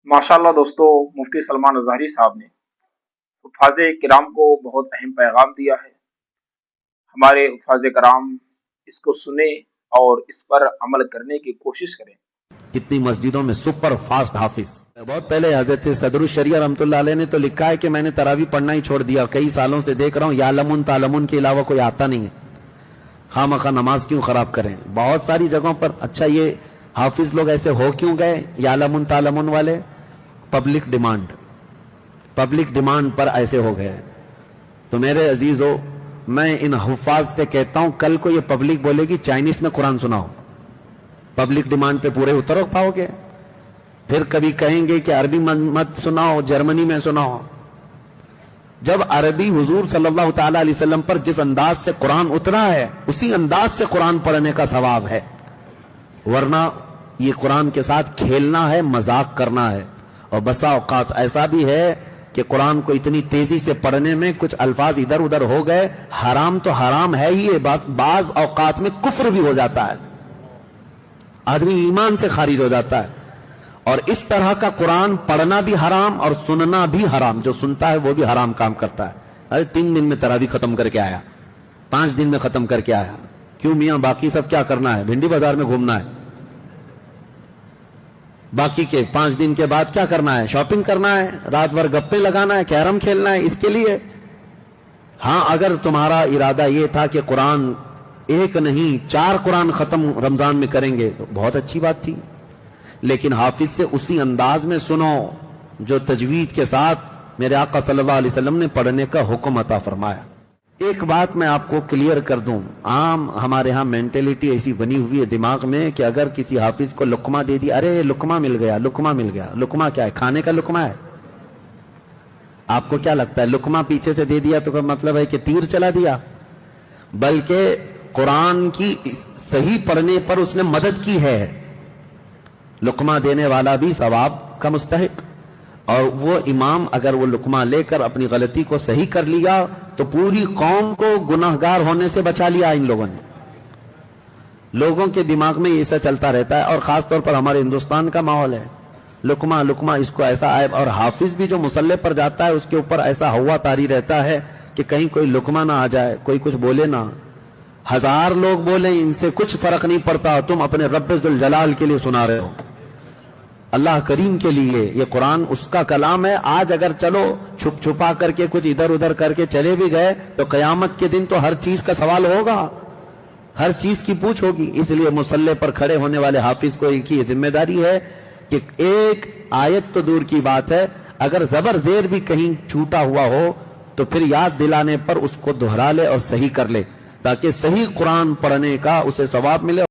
माशाल्लाह दोस्तों, मुफ्ती सलमान अज़हरी साहब ने हुफ़ाज़ किराम को बहुत अहम पैगाम दिया है। हमारे हुफ़ाज़ किराम इसको सुने और इस पर अमल करने की कोशिश करें। कितनी मस्जिदों में सुपर फास्ट हाफिज। बहुत पहले हजरत सदरुल शरिया रहमतुल्लाह अलैह ने तो लिखा है कि मैंने तरावी पढ़ना ही छोड़ दिया, कई सालों से देख रहा हूं यालमुन तालमुन के अलावा कोई आता नहीं है, खामखा नमाज क्यों खराब करें। बहुत सारी जगहों पर अच्छा ये हाफिज लोग ऐसे हो क्यों गए यालमुन तालमुन वाले, पब्लिक डिमांड पर ऐसे हो गए। तो मेरे अजीजों, मैं इन हुफ्फाज से कहता हूं कल को ये पब्लिक बोलेगी चाइनीज में कुरान सुनाओ, पब्लिक डिमांड पे पूरे उतर पाओगे। फिर कभी कहेंगे कि अरबी मत सुनाओ, जर्मनी में सुनाओ। जब अरबी हुजूर सल्लल्लाहु ताला अलैहि वसल्लम पर जिस अंदाज से कुरान उतरा है उसी अंदाज से कुरान पढ़ने का सवाब है, वरना ये कुरान के साथ खेलना है, मजाक करना है। और बसा औकात ऐसा भी है कि कुरान को इतनी तेजी से पढ़ने में कुछ अल्फाज इधर उधर हो गए, हराम तो हराम है ही, बाज औकात में कुफ्र भी हो जाता है, आदमी ईमान से खारिज हो जाता है। और इस तरह का कुरान पढ़ना भी हराम और सुनना भी हराम, जो सुनता है वो भी हराम काम करता है। अरे 3 दिन में तरावी खत्म करके आया, 5 दिन में खत्म करके आया, क्यों मियां बाकी सब क्या करना है, भिंडी बाजार में घूमना है, बाकी के 5 दिन के बाद क्या करना है, शॉपिंग करना है, रात भर गप्पे लगाना है, कैरम खेलना है, इसके लिए। हां, अगर तुम्हारा इरादा यह था कि कुरान एक नहीं 4 कुरान खत्म रमजान में करेंगे तो बहुत अच्छी बात थी, लेकिन हाफिज से उसी अंदाज में सुनो जो तजवीद के साथ मेरे आका सल्लल्लाहु अलैहि वसल्लम ने पढ़ने का हुक्म अता फरमाया। एक बात मैं आपको क्लियर कर दूं, आम हमारे यहां मेंटेलिटी ऐसी बनी हुई है दिमाग में कि अगर किसी हाफिज को लुकमा दे दिया, अरे लुकमा मिल गया, लुकमा मिल गया। लुकमा क्या है, खाने का लुकमा है? आपको क्या लगता है लुकमा पीछे से दे दिया तो मतलब है कि तीर चला दिया? बल्कि कुरान की सही पढ़ने पर उसने मदद की है। लुकमा देने वाला भी सवाब का मुस्तहिक, और वो इमाम अगर वो लुकमा लेकर अपनी गलती को सही कर लिया तो पूरी कौम को गुनाहगार होने से बचा लिया इन लोगों ने। लोगों के दिमाग में ऐसा चलता रहता है, और खास तौर पर हमारे हिंदुस्तान का माहौल है, लुकमा लुकमा इसको ऐसा आए। और हाफिज भी जो मुसल्ले पर जाता है उसके ऊपर ऐसा हवा तारी रहता है कि कहीं कोई लुकमा ना आ जाए, कोई कुछ बोले ना। 1000 लोग बोले, इनसे कुछ फर्क नहीं पड़ता, तुम अपने रब्बे जुल जलाल के लिए सुना रहे हो, अल्लाह करीम के लिए। ये कुरान उसका कलाम है। आज अगर चलो छुप छुपा करके कुछ इधर उधर करके चले भी गए तो कयामत के दिन तो हर चीज का सवाल होगा, हर चीज की पूछ होगी। इसलिए मुसल्ले पर खड़े होने वाले हाफिज को एक ही जिम्मेदारी है कि एक आयत तो दूर की बात है, अगर जबर जेर भी कहीं छूटा हुआ हो तो फिर याद दिलाने पर उसको दोहरा ले और सही कर ले, ताकि सही कुरान पढ़ने का उसे सवाब मिले।